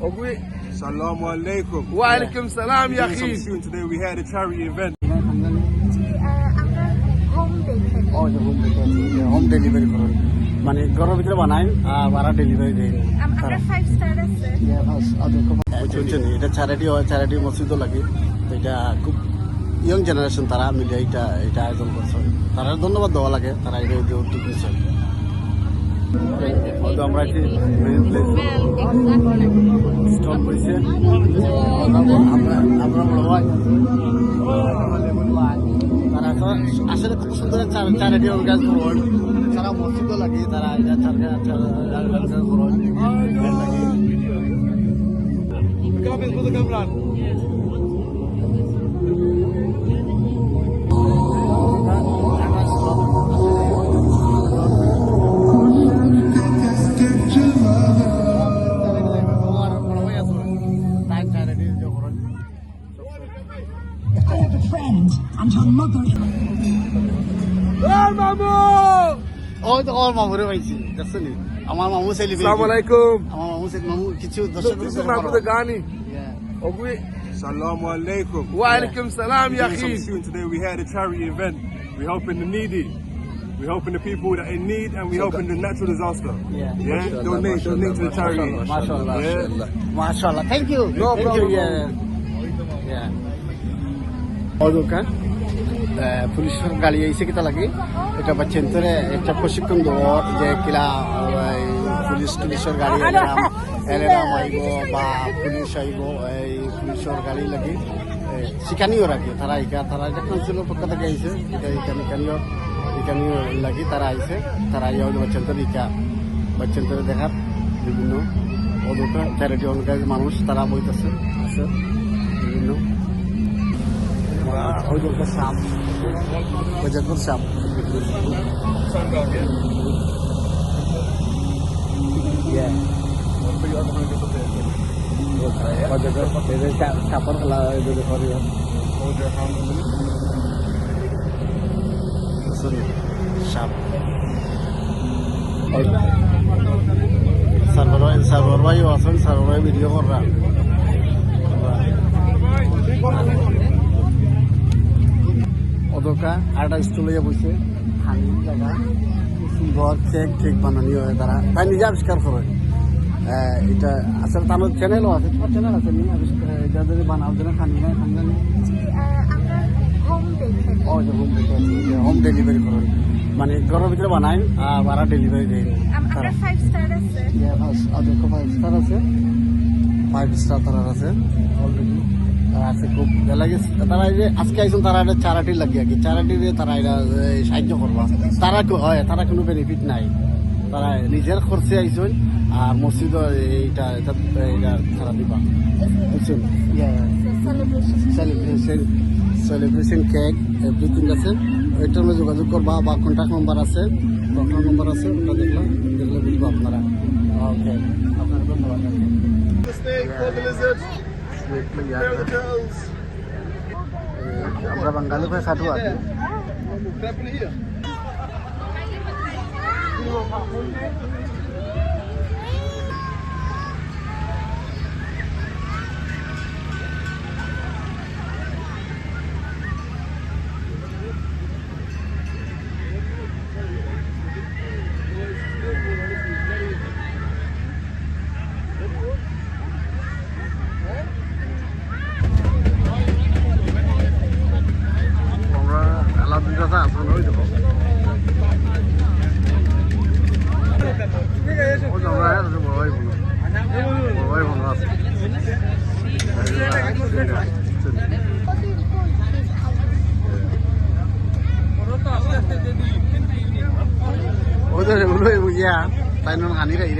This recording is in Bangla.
Assalamu alaikum. Wa alaikum salam ya Doing akhi. some shooting today. We had a charity event. Home delivery করুন মানে ঘরের ভিতরে বানাই ভাড়া ডেলিভারি দেয় আমরা 5 স্টার আছে শুনছেন এটা চ্যারিটি মসজিদও লাগে তো এটা খুব ইয়ং জেনারেশন তারা মিলে এটা আয়োজন করছে তারা ধন্যবাদ দেওয়া লাগে তারা এটা উদ্যোগ নিচ্ছে হয়তো আমরা একটি স্টল করেছে আমরা বড় ভাই তারা আসলে খুব সুন্দর চ্যারিটি অর্গানাইজ করুন সারা মসজিদও লাগে তারা এটা চ্যারিটি করুন আমার মামুরে পাইছি দেখছেন আমার মামু সেলিব্রেট Assalamu alaikum. আমার মামু কিছু This is Mahmoud Ghani. Ogui. Assalamu alaikum. Wa alaikum salam ya Doing some akhi. shooting today. We had a charity event. We're helping the needy. We're helping the people that are in need, and we're helping the natural disaster. Yeah. Donate to the charity. মাশাআল্লাহ থ্যাংক ইউ পুলিশের গাড়ি আইসে কিতা লাগে এটা পাচ্ছেন তোরে একটা প্রশিক্ষণ দেওয়া যে কিলা পুলিশের গাড়ি এলাম আইব বা পুলিশ আইব এই পুলিশের গাড়ি লাগে শিখানিও রাখে তারা তারা এটা কাউন্সিলের পক্ষ থেকে আইসে এটা এখানেও লাগে তারা আইসে তারা আইয়া বাচ্চান তোরে দেখার বিভিন্ন অদরকার চ্যারিটি অর্গানাইজ মানুষ তারা বইতেছে আছে বিভিন্ন অদরকার সাপ অজাগর সাপ সাপর খেলা সাপ সার্ভার ভাই আছেন সার্ভার ভাই ভিডিও করা অদরকার আরেকটা স্টলে বসে খানি জায়গা সুন্দর কেক বানানি হয় তারা তাই নিজে আবিষ্কার করে এটা আসলে তার চ্যানেলও আছে তোমার চ্যানেল আছে নি আবিষ্কার এটা যদি বানাও যেন খানি না খানি হোম ডেলিভারি করেন মানে ঘরের ভিতরে বানাই ভাড়া ডেলিভারি দেয় আমরা 5 স্টার আছে 5 স্টার আছে 5 স্টার তারা আছে অলরেডি আছে খুব ভালো লাগে তারা এই যে আজকে আইসুন তারা একটা চ্যারিটি লাগে আর কি চ্যারিটি দিয়ে তারা এটা সাহায্য করবা তারা কোনো বেনিফিট নাই তারা নিজের খরচে আইসুন আর মসজিদ এইটা তারা দিবা বুঝছেন সেলিব্রেশন কেক এভরিথিং আছে ওইটার মধ্যে যোগাযোগ করবা বা কন্ট্যাক্ট নাম্বার আছে ওটা দেখলে বুঝবো আপনারা ওকে আপনার ধন্যবাদ আমরা বাঙালি ভাই খাটু আছি ওদের তাই খানি খাই